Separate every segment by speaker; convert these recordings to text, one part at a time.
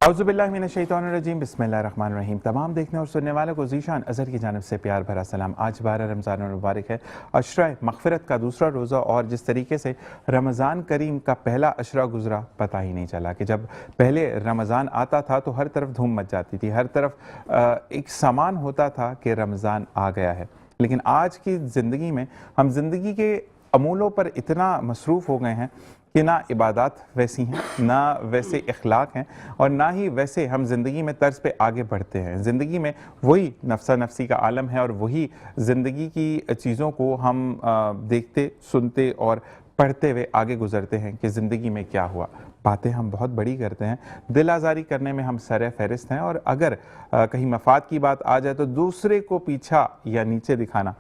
Speaker 1: औज़ुबिल्लाहिमिनश्शैतानिर्रजीम बिस्मिल्लाहिर्रहमानिर्रहीम। तमाम देखने और सुनने वालों को ज़ीशान अज़हर की जानिब से प्यार भरा सलाम। आज 12 रमज़ान मुबारक है, अशरा मग़फ़िरत का दूसरा रोज़ा, और जिस तरीके से रमज़ान करीम का पहला अशरा गुज़रा पता ही नहीं चला कि जब पहले रमज़ान आता था तो हर तरफ धूम मच जाती थी, हर तरफ एक सामान होता था कि रमज़ान आ गया है। लेकिन आज की ज़िंदगी में हम ज़िंदगी के अमूलों पर इतना मसरूफ़ हो गए हैं कि ना इबादत वैसी हैं, ना वैसे इखलाक हैं, और ना ही वैसे हम ज़िंदगी में तर्ज पे आगे बढ़ते हैं। ज़िंदगी में वही नफ्सा नफ्सी का आलम है और वही ज़िंदगी की चीज़ों को हम देखते सुनते और पढ़ते हुए आगे गुजरते हैं कि ज़िंदगी में क्या हुआ। बातें हम बहुत बड़ी करते हैं, दिल आज़ारी करने में हम सर फहरिस्त हैं, और अगर कहीं मफाद की बात आ जाए तो दूसरे को पीछा या नीचे दिखाना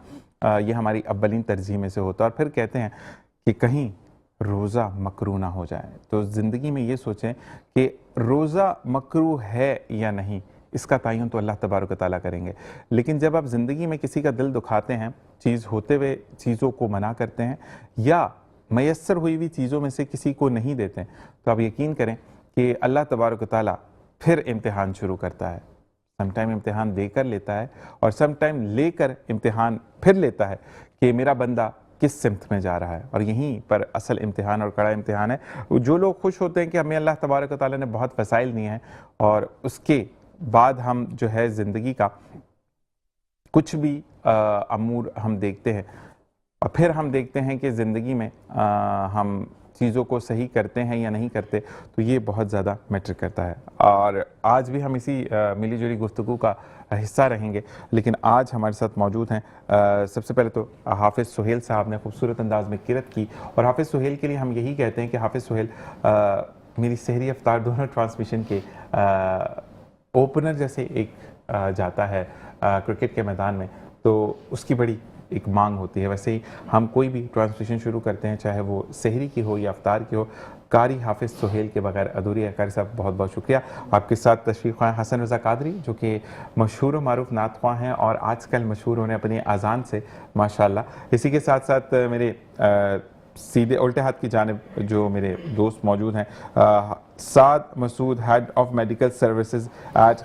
Speaker 1: ये हमारी अव्वलीन तरजीह में से होता है। और फिर कहते हैं कि कहीं रोज़ा मकरू ना हो जाए। तो ज़िंदगी में ये सोचें कि रोज़ा मकरू है या नहीं, इसका तयन तो अल्लाह तबारक व तआला करेंगे। लेकिन जब आप ज़िंदगी में किसी का दिल दुखाते हैं, चीज़ होते हुए चीज़ों को मना करते हैं, या मयस्सर हुई हुई चीज़ों में से किसी को नहीं देते हैं, तो आप यकीन करें कि अल्लाह तबारक व तआला फिर इम्तिहान शुरू करता है। समटाइम इम्तिहान देकर लेता है, और समटाइम लेकर इम्तिहान फिर लेता है कि मेरा बंदा किस सिमत में जा रहा है। और यहीं पर असल इम्तिहान और कड़ा इम्तिहान है। जो लोग खुश होते हैं कि हमें अल्लाह तबारक व तआला ने बहुत वसाइल दिए हैं, और उसके बाद हम जो है ज़िंदगी का कुछ भी अमूर हम देखते हैं, और फिर हम देखते हैं कि ज़िंदगी में हम चीज़ों को सही करते हैं या नहीं करते, तो ये बहुत ज़्यादा मैटर करता है। और आज भी हम इसी मिली जुली गुफ्तगू का हिस्सा रहेंगे। लेकिन आज हमारे साथ मौजूद हैं सबसे पहले तो हाफिज़ सुहेल साहब ने खूबसूरत अंदाज में किरत की, और हाफिज़ सुहेल के लिए हम यही कहते हैं कि हाफिज़ सुहेल मेरी सहरी अफ्तार दोनों ट्रांसमिशन के ओपनर जैसे एक जाता है क्रिकेट के मैदान में, तो उसकी बड़ी एक मांग होती है। वैसे ही हम कोई भी ट्रांसमिशन शुरू करते हैं, चाहे वो सहरी की हो या अफ्तार की हो, कारी हाफिज़ सुहेल के बगैर अधूरी है। कारी साहब बहुत बहुत शुक्रिया। आपके साथ तशरीफ़ ख़्वाह हसन रज़ा कादरी, जो कि मशहूर व मारूफ नात ख़्वाह हैं और आजकल मशहूर होने अपनी अज़ान से माशाअल्लाह। इसी के साथ साथ मेरे सीधे उल्टे हाथ की जानिब जो मेरे दोस्त मौजूद हैं, Saad Masood, head of medical services at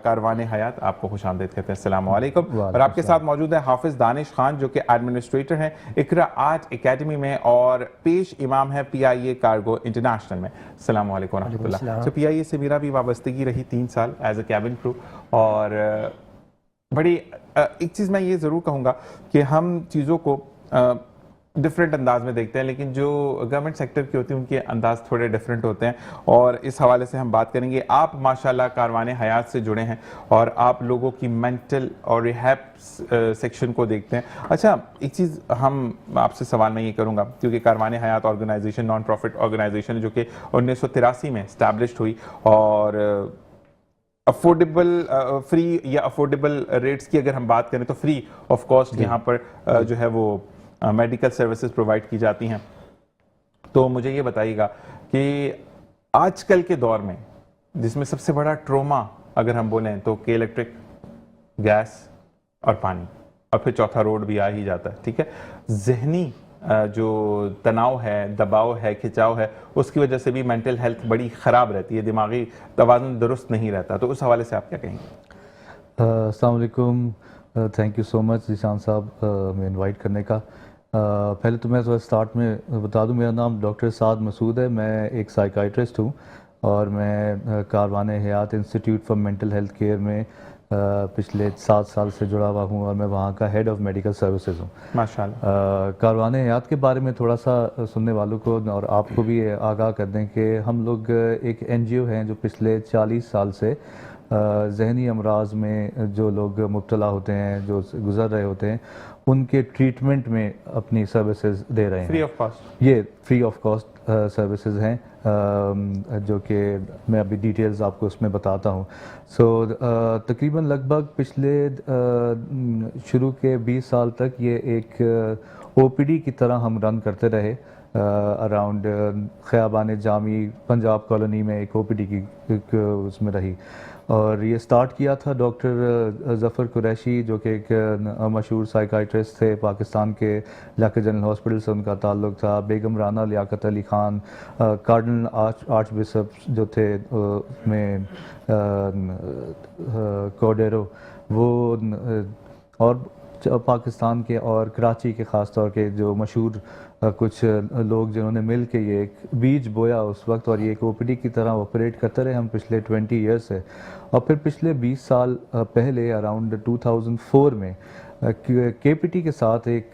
Speaker 1: Karwan Hayat, आपको खुशामदीद कहते हैं। अस्सलाम वालेकुम। और आपके साथ मौजूद है हाफिज़ दानिश खान, जो कि एडमिनिस्ट्रेटर हैं इकरा आर्ट एकेडमी में और पेश इमाम है PIA कार्गो इंटरनेशनल में। अस्सलाम वालेकुम रहमतुल्लाह। तो PIA से मेरा भी वाबस्तगी रही 3 साल एज ए कैबिन क्रू, और बड़ी एक चीज़ मैं ये ज़रूर कहूँगा कि हम चीज़ों को डिफरेंट अंदाज में देखते हैं, लेकिन जो गवर्नमेंट सेक्टर की होती है उनके अंदाज थोड़े डिफरेंट होते हैं, और इस हवाले से हम बात करेंगे। आप माशाल्लाह कारवान हयात से जुड़े हैं और आप लोगों की मेंटल और रिहैब सेक्शन को देखते हैं। अच्छा, एक चीज़ हम आपसे सवाल मैं ये करूँगा, क्योंकि कारवान हयात ऑर्गेनाइजेशन नॉन प्रॉफिट ऑर्गेनाइजेशन जो कि 1983 में इस्टेब्लिश्ड हुई, और अफोर्डेबल फ्री या अफोर्डेबल रेट्स की अगर हम बात करें तो फ्री ऑफ कॉस्ट यहाँ पर जो है वो मेडिकल सर्विसेज प्रोवाइड की जाती हैं। तो मुझे ये बताइएगा कि आजकल के दौर में जिसमें सबसे बड़ा ट्रोमा अगर हम बोलें तो कि इलेक्ट्रिक, गैस और पानी, और फिर चौथा रोड भी आ ही जाता है, ठीक है। जहनी जो तनाव है, दबाव है, खिंचाव है, उसकी वजह से भी मेंटल हेल्थ बड़ी ख़राब रहती है, दिमागी तवाज़ुन दुरुस्त नहीं रहता। तो उस हवाले से आप क्या कहेंगे?
Speaker 2: अस्सलाम वालेकुम, thank you so much Zeeshan साहब हमें इनवाइट करने का। पहले तो मैं थोड़ा स्टार्ट में बता दूं, मेरा नाम डॉक्टर साद मसूद है। मैं एक साइकाइट्रिस्ट हूं, और मैं Karwan Hayat institute for mental health care में पिछले 7 साल से जुड़ा हुआ हूं, और मैं वहां का हेड ऑफ मेडिकल सर्विसेज हूं।
Speaker 1: माशाल्लाह।
Speaker 2: कारवान हयात के बारे में थोड़ा सा सुनने वालों को और आपको भी आगाह कर दें कि हम लोग एक NGO हैं जो पिछले 40 साल से जहनी अमराज में जो लोग मुब्तला होते हैं, जो गुज़र रहे होते हैं, उनके ट्रीटमेंट में अपनी सर्विसेज दे रहे हैं
Speaker 1: फ्री ऑफ कॉस्ट।
Speaker 2: ये फ्री ऑफ कॉस्ट सर्विसेज हैं, जो कि मैं अभी डिटेल्स आपको उसमें बताता हूँ। सो तकरीबन लगभग पिछले शुरू के 20 साल तक ये एक OPD की तरह हम रन करते रहे, अराउंड ख़याबान जामी पंजाब कॉलोनी में एक ओपीडी की एक उसमें रही। और ये स्टार्ट किया था डॉक्टर ज़फ़र कुरैशी, जो कि एक मशहूर साइकाइट्रिस्ट थे पाकिस्तान के, लियाकत जनरल हॉस्पिटल से उनका ताल्लुक़ था। Begum Rana Liaquat Ali Khan, cardinal archbishop जो थे में कोडेरो, वो और पाकिस्तान के और कराची के ख़ास तौर के जो मशहूर कुछ लोग जिन्होंने मिल के ये एक बीज बोया उस वक्त, और ये एक ओपीडी की तरह ऑपरेट करते रहे हम पिछले 20 ईयर्स से। और फिर पिछले 20 साल पहले अराउंड 2004 में केपीटी के साथ एक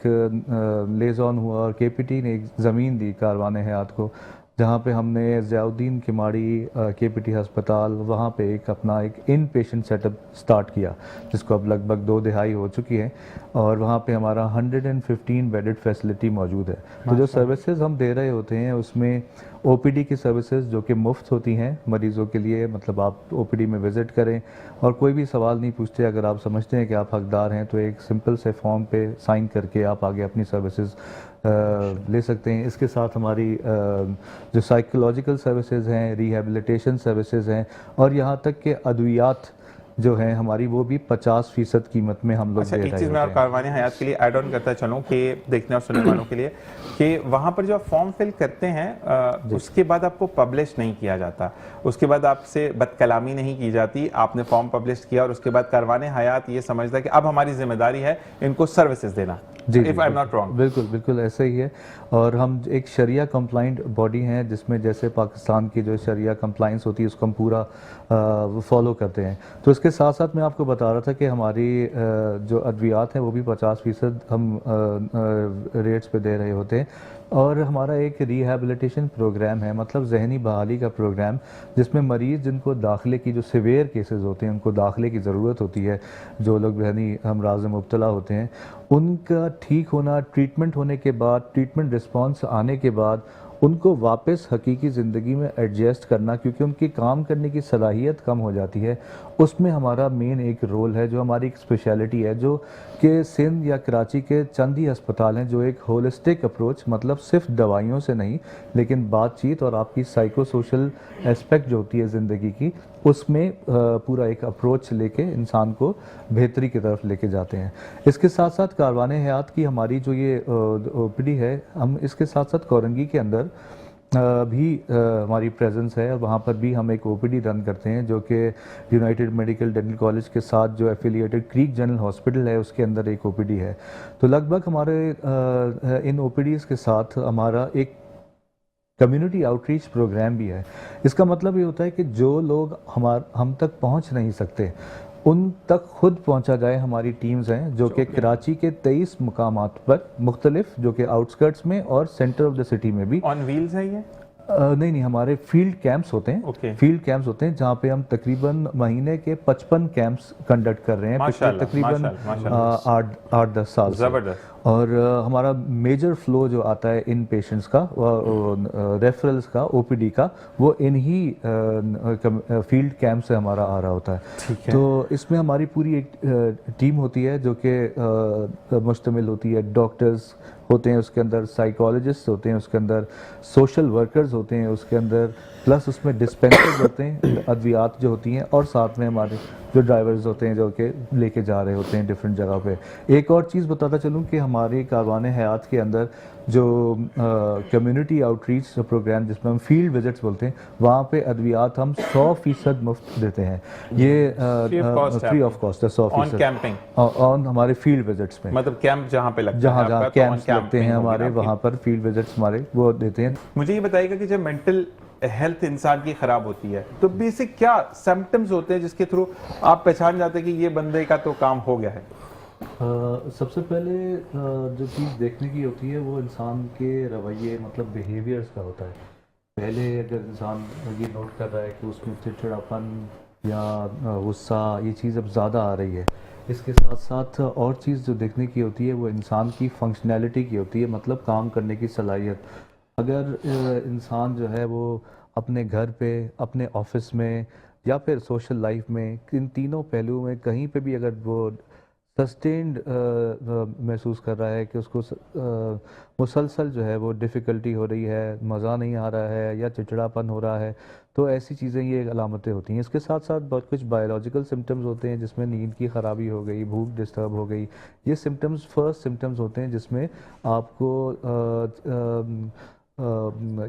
Speaker 2: लेज़ॉन हुआ, और केपीटी ने एक ज़मीन दी कारवान हयात को, जहाँ पे हमने ज़ियाउद्दीन किमाड़ी केपीटी हस्पताल, वहाँ पे एक अपना एक इन पेशेंट सेटअप स्टार्ट किया, जिसको अब लगभग 2 दिहाई हो चुकी है, और वहाँ पे हमारा 115 बेडेड फैसिलिटी मौजूद है। तो जो सर्विसेज हम दे रहे होते हैं उसमें ओपीडी की सर्विसेज जो कि मुफ्त होती हैं मरीज़ों के लिए, मतलब आप ओपीडी में विज़िट करें और कोई भी सवाल नहीं पूछते। अगर आप समझते हैं कि आप हकदार हैं तो एक सिंपल से फॉर्म पे साइन करके आप आगे अपनी सर्विसेज ले सकते हैं। इसके साथ हमारी जो साइकोलॉजिकल सर्विसेज हैं, रिहैबिलिटेशन सर्विसेज हैं, और यहाँ तक के अद्वियात जो हैं हमारी, वो भी 50% कीमत में हम लोग दे रहे हैं।
Speaker 1: एक चीज़ मैं और कारवान हयात के लिए ऐड ऑन करता चलूँ कि देखने और सुनने वालों के लिए कि वहाँ पर जो आप फॉर्म फिल करते हैं उसके बाद आपको पब्लिश नहीं किया जाता, उसके बाद आपसे बदकलामी नहीं की जाती। आपने फॉर्म पब्लिश किया और उसके बाद कारवान हयात ये समझता है कि अब हमारी जिम्मेदारी है इनको सर्विसेज देना। If I am not wrong.
Speaker 2: बिल्कुल बिल्कुल ऐसा ही है। और हम एक शरिया कंप्लाइंट बॉडी हैं, जिसमें जैसे पाकिस्तान की जो शरिया कंप्लाइंस होती है उसको हम पूरा फॉलो करते हैं। तो इसके साथ साथ मैं आपको बता रहा था कि हमारी जो अद्वियात हैं वो भी 50% हम रेट्स पे दे रहे होते हैं। और हमारा एक रिहैबिलिटेशन प्रोग्राम है, मतलब जहनी बहाली का प्रोग्राम, जिसमें मरीज़ जिनको दाखिले की जो सिवियर केसेस होते हैं, उनको दाखिले की ज़रूरत होती है, जो लोग जहनी अमराज में मुब्तला होते हैं, उनका ठीक होना, ट्रीटमेंट होने के बाद, ट्रीटमेंट रिस्पॉन्स आने के बाद उनको वापस हकीकी ज़िंदगी में एडजस्ट करना, क्योंकि उनकी काम करने की सलाहियत कम हो जाती है, उसमें हमारा मेन एक रोल है, जो हमारी एक स्पेशलिटी है, जो कि सिंध या कराची के चंद ही अस्पताल हैं जो एक होलिस्टिक अप्रोच, मतलब सिर्फ दवाइयों से नहीं लेकिन बातचीत और आपकी साइको सोशल एस्पेक्ट जो होती है ज़िंदगी की, उसमें पूरा एक अप्रोच लेके इंसान को बेहतरी की तरफ लेके जाते हैं। इसके साथ साथ कारवान हयात की हमारी जो ये ओपीडी है, हम इसके साथ साथ कोरंगी के अंदर भी हमारी प्रेजेंस है, और वहाँ पर भी हम एक ओपीडी रन करते हैं, जो कि यूनाइटेड मेडिकल डेंटल कॉलेज के साथ जो एफिलिएटेड क्रीक जनरल हॉस्पिटल है उसके अंदर एक ओपीडी है। तो लगभग हमारे इन ओपीडीज़ के साथ हमारा एक कम्युनिटी आउटरीच प्रोग्राम भी है। इसका मतलब ये होता है कि जो लोग हम तक पहुंच नहीं सकते उन तक खुद पहुंचा जाए। हमारी टीम्स हैं जो कि कराची के 23 मुकामात पर मुख्तलिफ, जो कि आउटस्कर्ट्स में और सेंटर ऑफ द सिटी में भी।
Speaker 1: ऑन व्हील्स है ये?
Speaker 2: नहीं, हमारे फील्ड कैंप्स होते हैं। फील्ड कैंप्स होते हैं जहाँ पे हम तकरीबन महीने के 55 कैंप्स कंडक्ट कर रहे हैं पिछले तकरीबन 8-10 साल से। और हमारा मेजर फ्लो जो आता है इन पेशेंट्स का, रेफरल्स का, ओपीडी का, वो इन ही फील्ड कैंप से हमारा आ रहा होता है। तो इसमें हमारी पूरी एक टीम होती है जो कि मुश्तमिल होती है, डॉक्टर्स होते हैं उसके अंदर, साइकोलॉजिस्ट होते हैं उसके अंदर, सोशल वर्कर्स होते हैं उसके अंदर, प्लस उसमें डिस्पेंसर्स होते हैं, अद्वियात जो होती हैं, और साथ में हमारे जो ड्राइवर्स होते हैं जो कि लेके जा रहे होते हैं डिफरेंट जगह पे। एक और चीज़ बताता चलूँ कि हमारे कारवान हयात के अंदर जो कम्युनिटी आउटरीच प्रोग्राम, जिसमें हम फील्ड विजिट्स बोलते हैं, वहाँ पे अद्वियात हम 100% मुफ्त देते हैं। ये फ्री ऑफ कॉस्ट है, 100% ऑन हमारे फील्ड विजिट्स में,
Speaker 1: मतलब कैंप जहाँ पे लगता है,
Speaker 2: जहाँ कैंप्स लगते हैं हमारे, वहाँ पर फील्ड विजिट्स हमारे वो देते हैं।
Speaker 1: मुझे ये बताइएगा कि जब मेंटल हेल्थ इंसान की खराब होती है तो बेसिक क्या सिम्टम्स होते हैं जिसके थ्रू आप पहचान जाते हैं कि ये बंदे का तो काम हो गया है?
Speaker 2: सबसे पहले जो चीज़ देखने की होती है वो इंसान के रवैये, मतलब बिहेवियर्स का होता है। पहले अगर इंसान ये नोट कर रहा है कि उसमें चिड़चिड़ापन या गुस्सा, ये चीज़ अब ज़्यादा आ रही है। इसके साथ साथ और चीज़ जो देखने की होती है वो इंसान की फंक्शनैलिटी की होती है, मतलब काम करने की सलाहियत। अगर इंसान जो है वो अपने घर पे, अपने ऑफिस में या फिर सोशल लाइफ में, इन तीनों पहलुओं में कहीं पे भी अगर वो सस्टेन्ड महसूस कर रहा है कि उसको मुसलसल जो है वो डिफ़िकल्टी हो रही है, मज़ा नहीं आ रहा है या चिड़चिड़ापन हो रहा है, तो ऐसी चीज़ें ये अलामतें होती हैं। इसके साथ साथ बहुत कुछ बायोलॉजिकल सिम्टम्स होते हैं जिसमें नींद की ख़राबी हो गई, भूख डिस्टर्ब हो गई। ये सिम्टम्स फर्स्ट सिम्टम्स होते हैं जिसमें आपको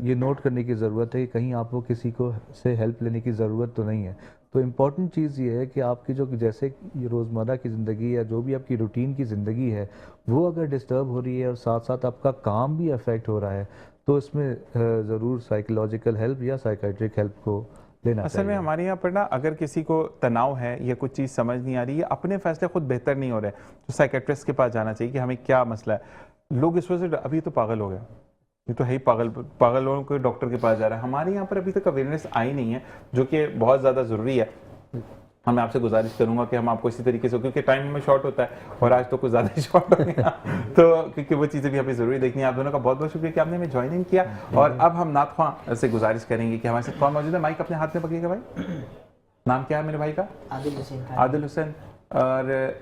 Speaker 2: ये नोट करने की ज़रूरत है कि कहीं आपको किसी को से हेल्प लेने की ज़रूरत तो नहीं है। तो इम्पॉर्टेंट चीज़ ये है कि आपकी जो जैसे ये रोज़मर्रा की ज़िंदगी या जो भी आपकी रूटीन की ज़िंदगी है वो अगर डिस्टर्ब हो रही है और साथ साथ आपका काम भी अफेक्ट हो रहा है तो इसमें ज़रूर साइकोलॉजिकल हेल्प या साइकाइट्रिक हेल्प को लेना
Speaker 1: असल में
Speaker 2: चाहिए।
Speaker 1: हमारे यहाँ पर ना अगर किसी को तनाव है या कुछ चीज़ समझ नहीं आ रही है, अपने फैसले खुद बेहतर नहीं हो रहे, तो साइकेट्रिस्ट के पास जाना चाहिए कि हमें क्या मसला है। लोग इस वजह से अभी तो पागल हो गए, ये तो है ही पागल, पागल लोगों को डॉक्टर के पास जा रहा है। हमारे यहाँ पर अभी तक अवेयरनेस आई नहीं है, जो कि बहुत ज़्यादा ज़रूरी है। मैं आपसे गुजारिश करूंगा कि हम आपको इसी तरीके से, क्योंकि टाइम में शॉर्ट होता है और आज तो कुछ ज़्यादा ही शॉर्ट हो गया, तो क्योंकि वो चीज़ें भी हमें ज़रूरी देखनी है। आप दोनों का बहुत बहुत शुक्रिया कि आपने हमें ज्वाइन किया। और अब हम नात ख्वां से गुजारिश करेंगे कि हमारे साथ कौन मौजूद है। माइक अपने हाथ में पकड़िएगा भाई। नाम क्या है मेरे भाई का?
Speaker 3: आदिल हुसैन।
Speaker 1: आदिल हुसैन। और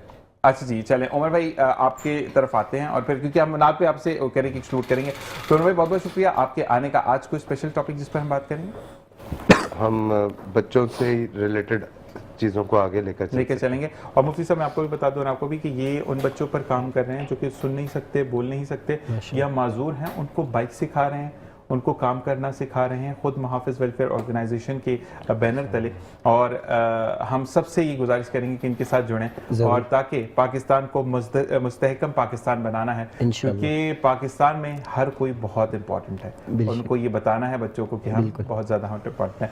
Speaker 1: अच्छा जी, चलें उमर भाई आपके तरफ आते हैं और फिर क्योंकि हम नात पे आपसे करेंगे एक्सक्लूड करेंगे, तो उमर भाई बहुत बहुत शुक्रिया आपके आने का। आज कोई स्पेशल टॉपिक जिस पर हम बात करेंगे?
Speaker 4: हम बच्चों से ही रिलेटेड चीज़ों को आगे लेकर
Speaker 1: चलेंगे। और मुफ्ती साहब मैं आपको भी बता दूं, और आपको भी, कि ये उन बच्चों पर काम कर रहे हैं जो कि सुन नहीं सकते, बोल नहीं सकते या माजूर हैं, उनको बाइक सिखा रहे हैं, उनको काम करना सिखा रहे हैं, खुद मुहाफ़िज़ वेलफेयर ऑर्गेनाइजेशन के बैनर तले। और हम सबसे ये गुजारिश करेंगे कि इनके साथ जुड़ें, और ताकि पाकिस्तान को मुस्तहकम पाकिस्तान बनाना है, क्योंकि पाकिस्तान में हर कोई बहुत इंपॉर्टेंट है। उनको ये बताना है बच्चों को कि हम बहुत ज़्यादा इंपॉर्टेंट है।